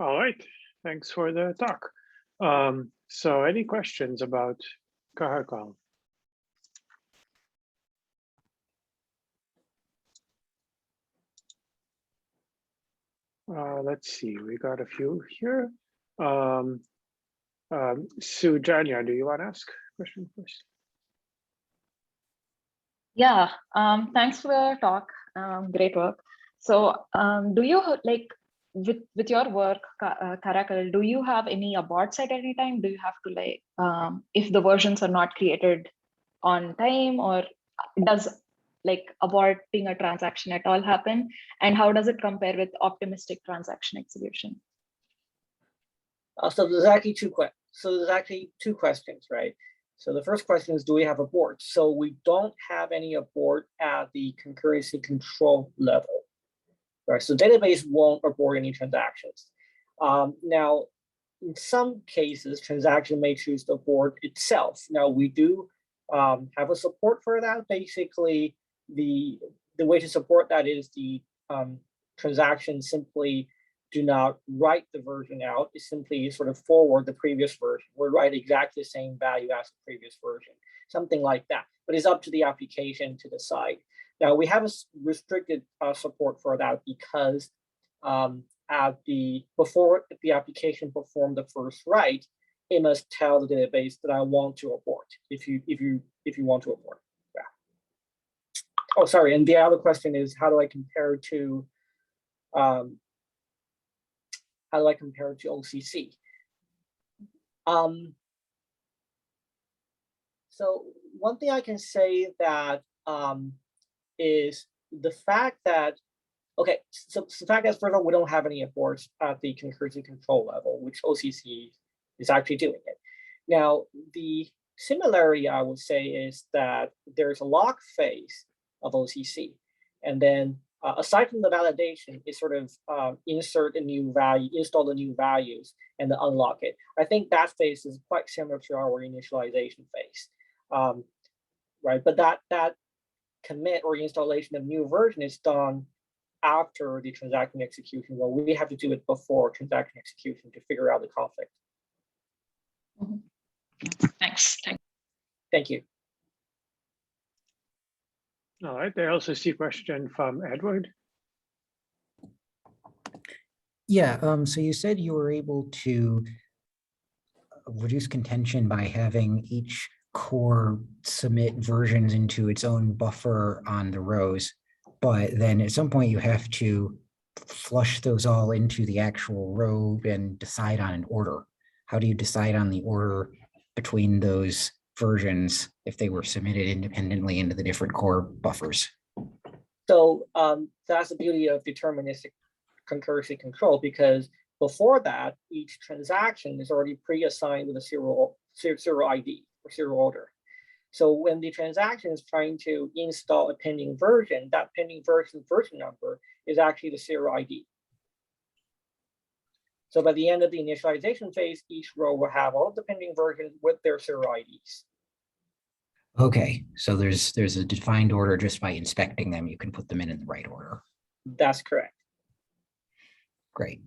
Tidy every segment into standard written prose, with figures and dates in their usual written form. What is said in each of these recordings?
All right, thanks for the talk. So any questions about Caracal? Let's see, we got a few here. Sujanya, do you want to ask a question first? Yeah, thanks for the talk. Great work. So do you, like, with your work, Caracal, do you have any aborts at any time? Do you have to, like, if the versions are not created on time, or does like aborting a transaction at all happen? And how does it compare with optimistic transaction execution? So there's actually two questions, right? So the first question is, do we have abort? So we don't have any abort at the concurrency control level, right? So database won't abort any transactions. Now, in some cases, transaction may choose to abort itself. Now, we do have a support for that. Basically, the way to support that is the transaction simply do not write the version out. It simply sort of forward the previous version. We'll write exactly the same value as the previous version, something like that. But it's up to the application to decide. Now, we have a restricted support for that because before the application performed the first write, it must tell the database that I want to abort. If you want to abort, yeah. Oh, sorry. And the other question is, how do I compare to OCC? So one thing I can say that is the fact that, okay, so the fact that, first of all, we don't have any aborts at the concurrency control level, which OCC is actually doing it. Now, the similarity I would say is that there's a lock phase of OCC, and then aside from the validation, is sort of insert a new value, install the new values, and then unlock it. I think that phase is quite similar to our initialization phase, right? But that commit or installation of new version is done after the transaction execution. Well, we have to do it before transaction execution to figure out the conflict. Thanks. Thank you. All right, I also see a question from Edward. Yeah, so you said you were able to reduce contention by having each core submit versions into its own buffer on the rows, but then at some point you have to flush those all into the actual row and decide on an order. How do you decide on the order between those versions if they were submitted independently into the different core buffers? So that's the beauty of deterministic concurrency control, because before that, each transaction is already pre-assigned with a serial ID or serial order. So when the transaction is trying to install a pending version, that pending version number is actually the serial ID. So by the end of the initialization phase, each row will have all of the pending versions with their serial IDs. Okay, so there's a defined order. Just by inspecting them, you can put them in the right order. That's correct. Great.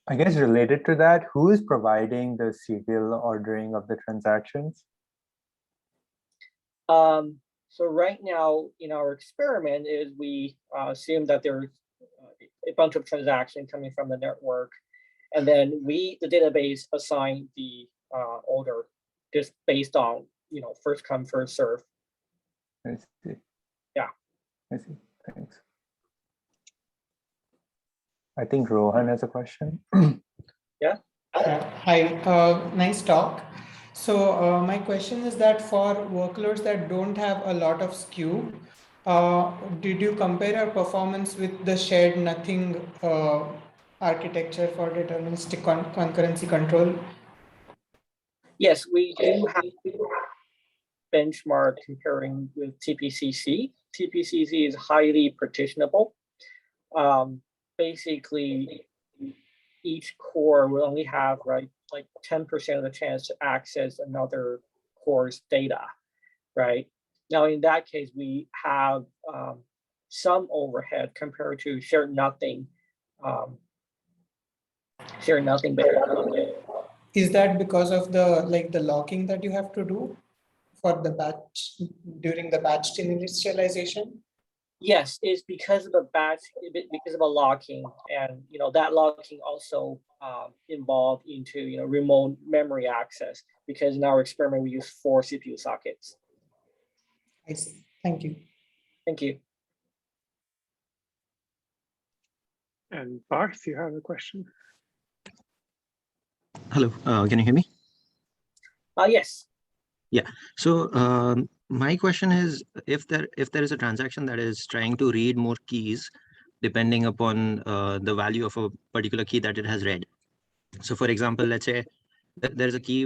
I guess related to that, who is providing the serial ordering of the transactions? So right now in our experiment is we assume that there's a bunch of transactions coming from the network, and then the database, assign the order just based on, first come, first serve. I see. Yeah. I see. Thanks. I think Rohan has a question. Yeah. Hi, nice talk. So my question is that for workloads that don't have a lot of skew, did you compare your performance with the shared nothing architecture for deterministic concurrency control? Yes, we do have benchmark comparing with TPCC. TPCC is highly partitionable. Basically, each core will only have like 10% of the chance to access another core's data, right? Now, in that case, we have some overhead compared to shared nothing share nothing but Is that because of the locking that you have to do for the batch during the batch initialization? Yes, it's because of a batch, because of a locking, and that locking also involved into remote memory access, because in our experiment we use 4 CPU sockets. I see. Thank you. Thank you. And Bart, you have a question? Hello, can you hear me? Yes. Yeah. So my question is, if there is a transaction that is trying to read more keys depending upon the value of a particular key that it has read. So for example, let's say there is a key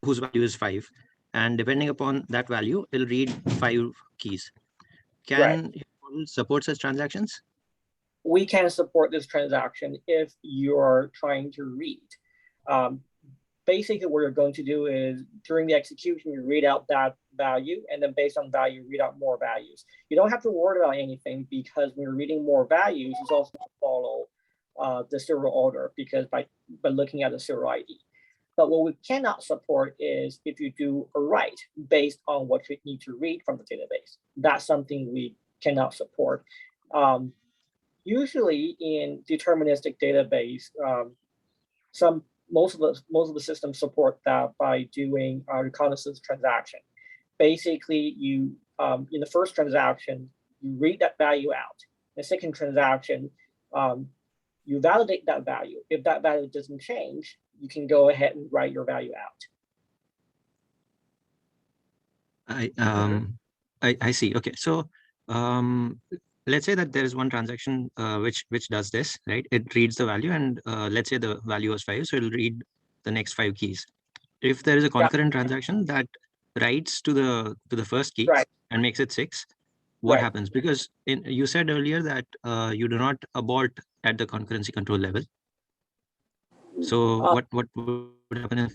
whose value is 5, and depending upon that value, it'll read 5 keys. Can your model support such transactions? We can support this transaction if you're trying to read. Basically, what you're going to do is during the execution, you read out that value, and then based on value, read out more values. You don't have to worry about anything, because when you're reading more values, it's also going to follow the serial order, because by looking at the serial ID. But what we cannot support is if you do a write based on what you need to read from the database. That's something we cannot support. Usually in deterministic database, most of the systems support that by doing a reconnaissance transaction. Basically, you in the first transaction, you read that value out. The second transaction, you validate that value. If that value doesn't change, you can go ahead and write your value out. I see. Okay, so let's say that there is one transaction which does this, right? It reads the value, and let's say the value was 5, so it'll read the next 5 keys. If there is a concurrent transaction that writes to the first key and makes it 6, what happens? Because you said earlier that you do not abort at the concurrency control level. So what would happen if?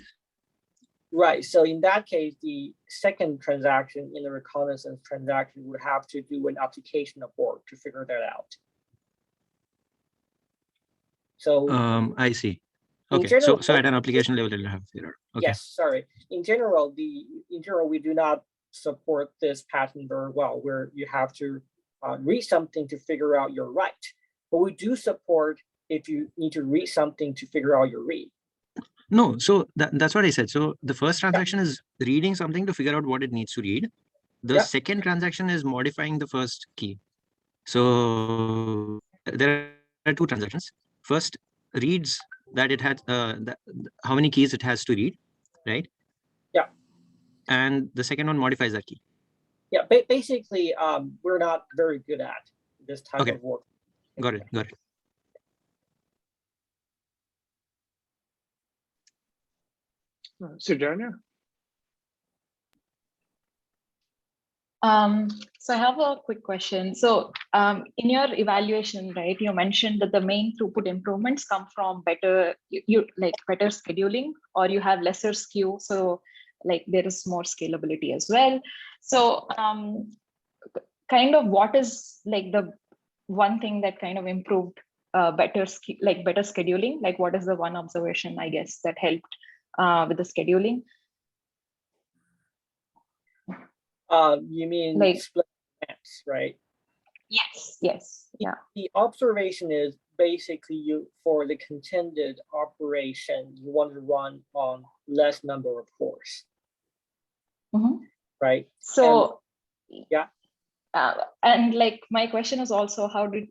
Right. So in that case, the second transaction in the reconnaissance transaction would have to do an application abort to figure that out. So I see. Okay. General, so at an application level, it'll have to figure out. Okay. Yes. Sorry. In general, we do not support this pattern very well, where you have to read something to figure out your write. But we do support if you need to read something to figure out your read. No, so that's what I said. So the first transaction is reading something to figure out what it needs to read. The second transaction is modifying the first key. So there are 2 transactions. First reads that it had how many keys it has to read, right? Yeah. And the second one modifies that key. Yeah, basically, we're not very good at this type of work. Got it. Sujanya? So I have a quick question. So in your evaluation, right, you mentioned that the main throughput improvements come from better better scheduling, or you have lesser skew. So like there is more scalability as well. So kind of what is like the one thing that kind of improved better scheduling? Like what is the one observation, I guess, that helped with the scheduling? You mean like split plants, right? Yes. Yeah. The observation is basically for the contended operation, you want to run on less number of cores. Right. So yeah. And like my question is also did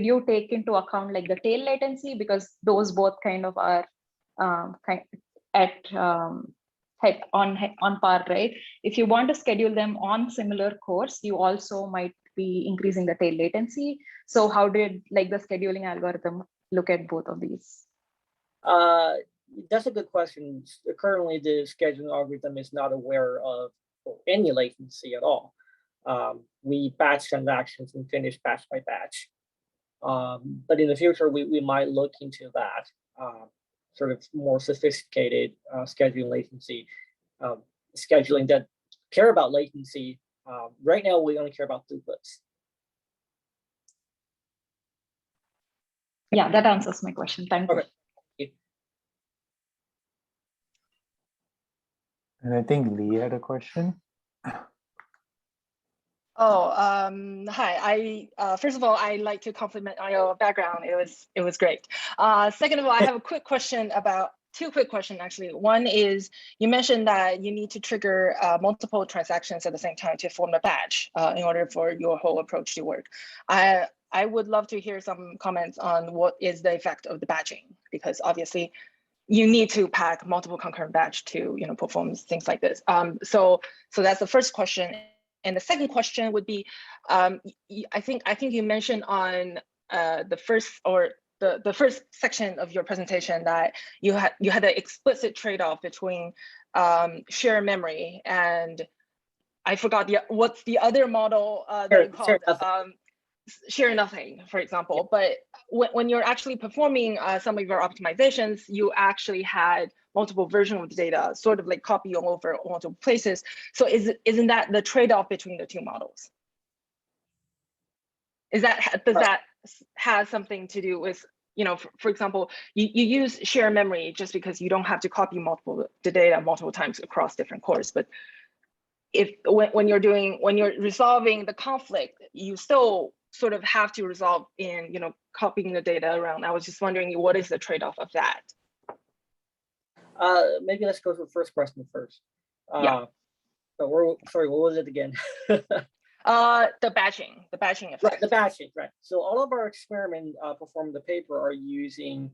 you take into account like the tail latency, because those both kind of are on par, right? If you want to schedule them on similar cores, you also might be increasing the tail latency. So how did like the scheduling algorithm look at both of these? That's a good question. Currently, the scheduling algorithm is not aware of any latency at all. We batch transactions and finish batch by batch. But in the future, we might look into that. Sort of more sophisticated scheduling latency, scheduling that care about latency. Right now, we only care about throughputs. Yeah, that answers my question. Thank you. Okay. And I think Lee had a question. Oh, hi. First of all, I like to compliment on your background. It was great. Second of all, I have a quick question about two quick questions actually. One is you mentioned that you need to trigger multiple transactions at the same time to form a batch in order for your whole approach to work. I would love to hear some comments on what is the effect of the batching, because obviously you need to pack multiple concurrent batch to perform things like this. So that's the first question. And the second question would be, I think you mentioned on the first section of your presentation that you had an explicit trade-off between shared memory and I forgot what's the other model that you called share nothing, for example. But when you're actually performing some of your optimizations, you actually had multiple versions of the data, sort of like copy all over multiple places. So isn't that the trade-off between the two models? Does that have something to do with, for example, you use shared memory just because you don't have to copy the data multiple times across different cores, but when you're resolving the conflict, you still sort of have to resolve in copying the data around. I was just wondering, what is the trade-off of that? Maybe let's go to the first question first. Yeah. Sorry, what was it again? The batching effect. Right, the batching, right. So all of our experiments performed in the paper are using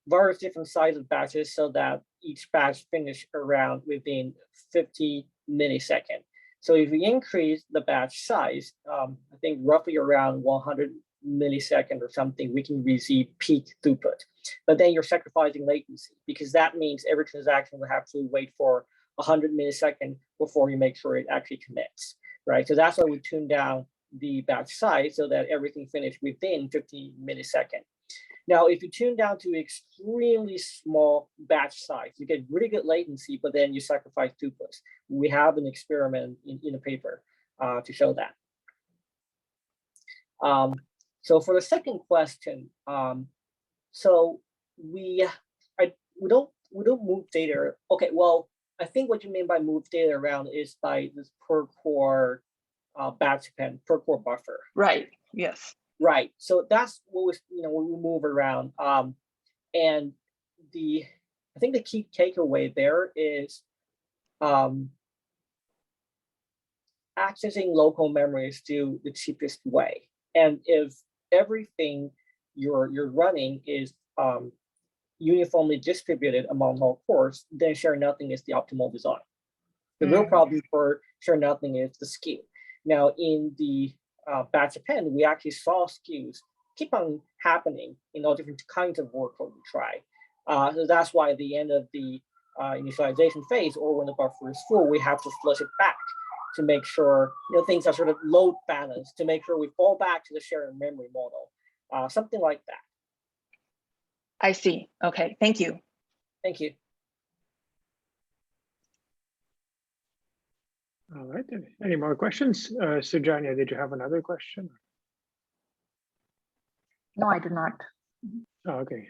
various different sizes of batches so that each batch finish around within 50 milliseconds. So if we increase the batch size, I think roughly around 100 milliseconds or something, we can receive peak throughput. But then you're sacrificing latency, because that means every transaction will have to wait for 100 milliseconds before you make sure it actually commits, right? So that's why we tune down the batch size so that everything finished within 50 milliseconds. Now, if you tune down to extremely small batch size, you get really good latency, but then you sacrifice throughput. We have an experiment in the paper to show that. So for the second question, so we don't move data. Okay, well, I think what you mean by move data around is by this per core batch pen, per core buffer. Right. Yes. Right. So that's what was, when we move around. And I think the key takeaway there is accessing local memory is still the cheapest way. And if everything you're running is uniformly distributed among all cores, then share nothing is the optimal design. The real problem for share nothing is the skew. Now, in the batch append, we actually saw skews keep on happening in all different kinds of workload we try. So that's why at the end of the initialization phase, or when the buffer is full, we have to flush it back to make sure things are sort of load balanced, to make sure we fall back to the shared memory model, something like that. I see. Okay, thank you. Thank you. All right, any more questions? Sujanya, did you have another question? No, I do not. Oh, okay.